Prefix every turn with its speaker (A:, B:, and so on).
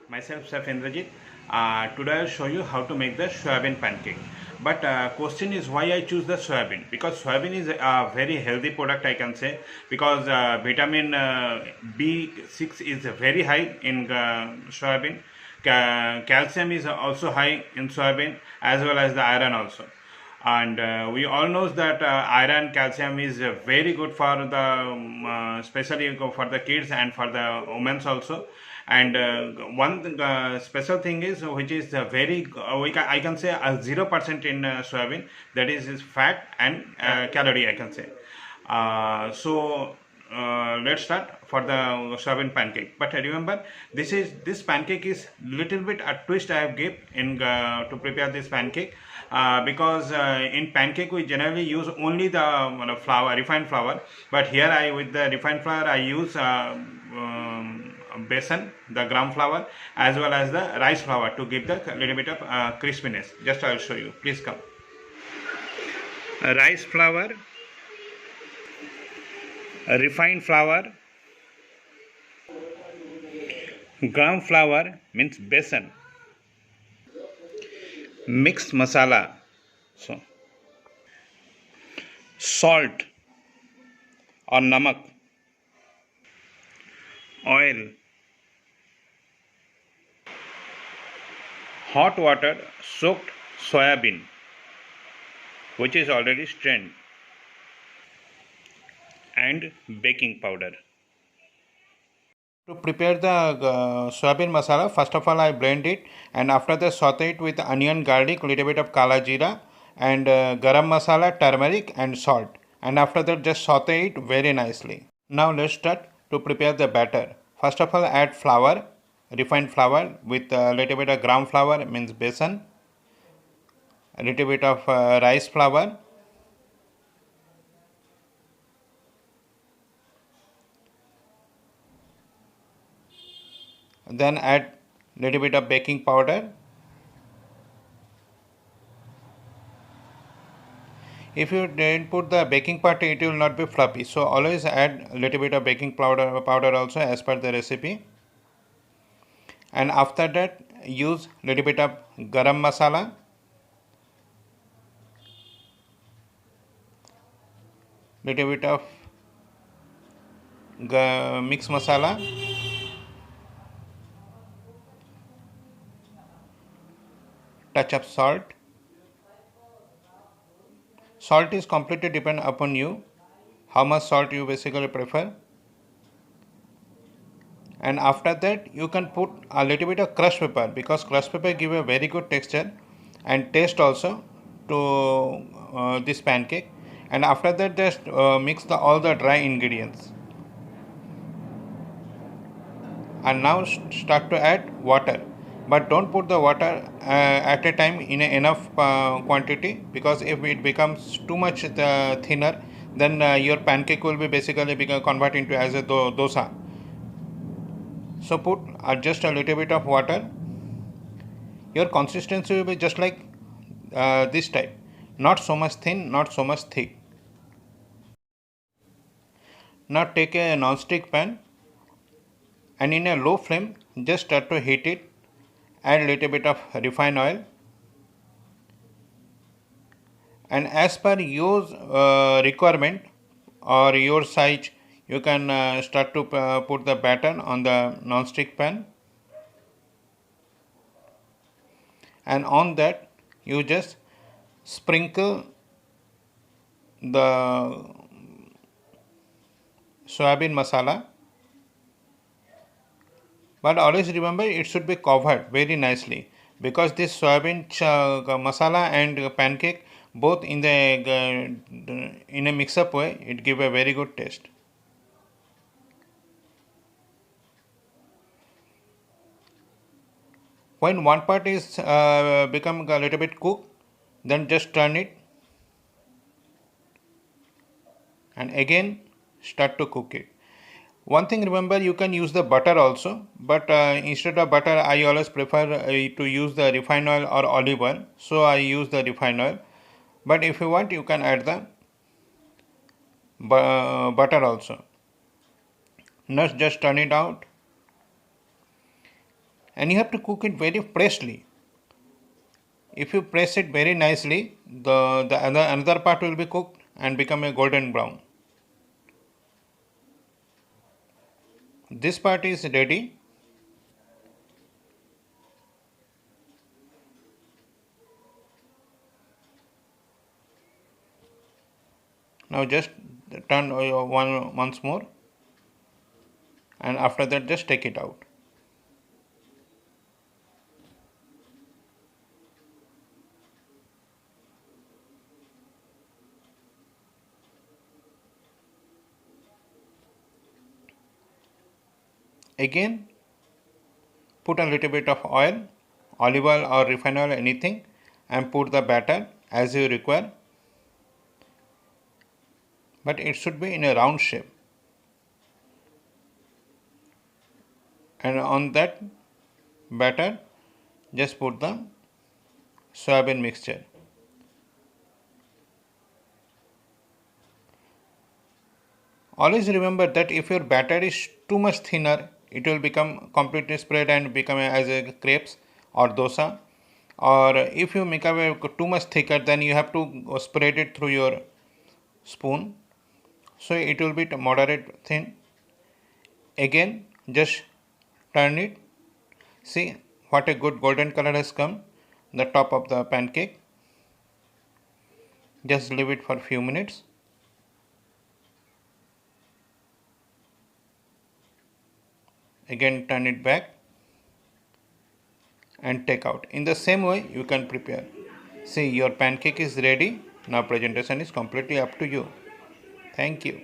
A: Myself, Chef Indrajit. Today I'll show you how to make the soybean pancake. But question is why I choose the soybean, because soybean is a very healthy product, I can say, because vitamin B6 is very high in soybean. Calcium is also high in soybean, as well as the iron also. And we all know that iron calcium is very good for the especially for the kids and for the women also. And one special thing is which is very I can say 0% in soybean, that is fat and calorie, I can say. Let's start for the soybean pancake. But remember, this pancake is little bit a twist I have give in to prepare this pancake, because in pancake we generally use only the flour, refined flour. But here I with the refined flour I use besan, the gram flour, as well as the rice flour to give the little bit of crispiness. Just I will show you. Please come. Rice flour, refined flour, gram flour means besan, mixed masala, so salt or namak, oil, hot water, soaked soya bean which is already strained, and baking powder. To prepare the soybean masala, first of all I blend it, and after that saute it with onion, garlic, little bit of kala jeera, and garam masala, turmeric and salt, and after that just saute it very nicely. Now let's start to prepare the batter. First of all add flour, refined flour with a little bit of gram flour means besan, a little bit of rice flour, then add little bit of baking powder. If you didn't put the baking powder, it will not be fluffy, so always add a little bit of baking powder also as per the recipe. And after that use little bit of garam masala, little bit of mix masala, touch of salt. Salt is completely depend upon you, how much salt you basically prefer. And after that you can put a little bit of crushed pepper, because crushed pepper give a very good texture and taste also to this pancake. And after that just mix all the dry ingredients, and now start to add water, but don't put the water at a time in enough quantity, because if it becomes too much thinner, then your pancake will be basically convert into as a dosa. So put just a little bit of water. Your consistency will be just like this type, not so much thin, not so much thick. Now take a non-stick pan and in a low flame just start to heat it. Add a little bit of refined oil, and as per your requirement or your size, you can start to put the batter on the non-stick pan, and on that you just sprinkle the soybean masala. But always remember it should be covered very nicely, because this soybean masala and pancake both in a mix-up way, it give a very good taste. When one part is become a little bit cooked, then just turn it and again start to cook it. One thing remember, you can use the butter also, but instead of butter I always prefer to use the refined oil or olive oil, so I use the refined oil. But if you want, you can add the butter also. Now just turn it out and you have to cook it very freshly. If you press it very nicely, the another part will be cooked and become a golden brown. This part is ready. Now just turn once more, and after that just take it out. Again, put a little bit of oil, olive oil or refined oil, anything, and put the batter as you require, but it should be in a round shape. And on that batter, just put the soybean mixture. Always remember that if your batter is too much thinner, it will become completely spread and become as a crepes or dosa. Or if you make it too much thicker, then you have to spread it through your spoon. So it will be moderate thin. Again, just turn it. See what a good golden color has come the top of the pancake. Just leave it for a few minutes. Again, turn it back and take out. In the same way you can prepare. See, your pancake is ready. Now presentation is completely up to you. Thank you.